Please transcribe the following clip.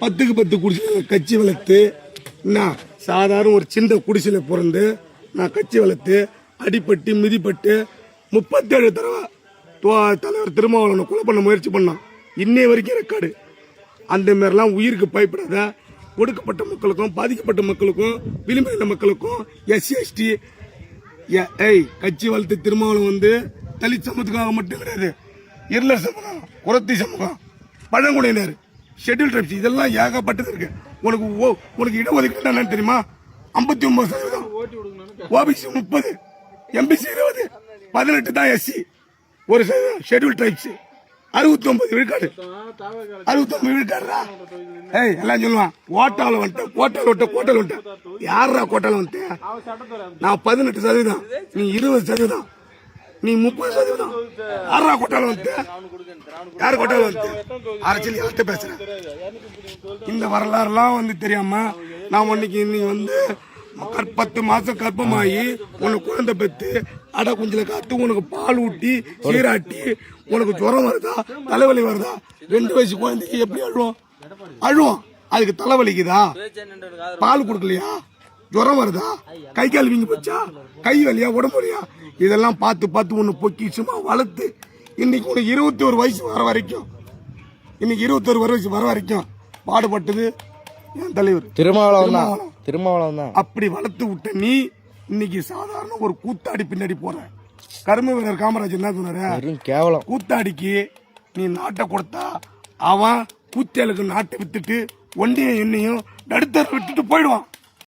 10க்கு 10 குடிசை கட்சி வளர்த்து நான் சாதாரண ஒரு சின்ன குடிசையில பிறந்து நான் கட்சி வளர்த்து அடிப்பட்டு மிதிப்பட்டு 37 தடவை தலைவர் திருமாவளவனை கொலை பண்ண முயற்சி பண்ணான். இன்னைய வரைக்கும் ரெக்கார்டு. அந்த மாதிரிலாம் உயிருக்கு பயப்படாத ஒடுக்கப்பட்ட மக்களுக்கும் பாதிக்கப்பட்ட மக்களுக்கும் விளிம்பின மக்களுக்கும் எஸ்சி எஸ்டி கட்சி வளர்த்து திருமாவளவன் வந்து தலித் சமூகத்துக்காக மட்டும் கிடையாது. இருளர் சமூகம், குரத்தி சமூகம், பழங்குடியினர், ஷெட்யூல் ட்ரைப்ஸ் இதெல்லாம் ஏகப்பட்டது இருக்கு. உனக்கு இடஒதுக்கீடு என்னன்னு தெரியுமா? 59%, ஓபிசி 30, எம்பிசி 20, 18 தான் எஸ்சி, ஒரு ஷெட்யூல் ட்ரைப்ஸ் 69 விழுக்காடு. 69 விழுக்காடுறா. எல்லாம் சொல்லுவான் கோட்டால வந்துட்டேன், கோட்டால வந்துட்டேன். யாரா கோட்டால வந்துட்டேன்? நான் 18%, நீ 20%, நீ 30%. யாரா கோட்டால வந்துட்டேன்? யாரு கோட்டால வந்துட்டேன்? அரசியல் யார்கிட்ட பேசுறேன்? இந்த வரலாறுலாம் வந்து தெரியாம நான் இன்னைக்கு வந்து 10 மாசம் கர்ப்பமாயி உனக்கு குழந்தை பெற்று அடை குஞ்சில காத்து உனக்கு பால் ஊட்டி சீராட்டி உனக்கு ஜுரம் வருதா தலைவலி வருதா? 2 வயசு குழந்தைக்கு எப்படி அழுவோம்? அதுக்கு தலைவலிக்குதா? பால் கொடுக்கலையா? ஜுரம் வருதா? கை கால் வீங்கி போச்சா? கை வலியா? உடம்பு வலியா? இதெல்லாம் பார்த்து உன்னை பொக்கி சும்மா வளர்த்து இன்னைக்கு உனக்கு 21 வயசு வர வரைக்கும், இன்னைக்கு 21 வயசு வர வரைக்கும் பாடுபட்டது என் தலைவர் திருமாவளவன் தான். அப்படி வளர்த்து விட்ட நீ இன்னைக்கு சாதாரண ஒரு கூத்தாடி பின்னாடி போற. கர்ம வீரர் காமராஜர் என்ன சொன்னாரு? கேவலம் கூத்தாடிக்கு நீ நாட்டை கொடுத்தா அவன் கூத்தியாளுக்கு நாட்டை வித்துட்டு ஒன்றையும் என்னையும் நடுத்தர விட்டுட்டு போயிடுவான்.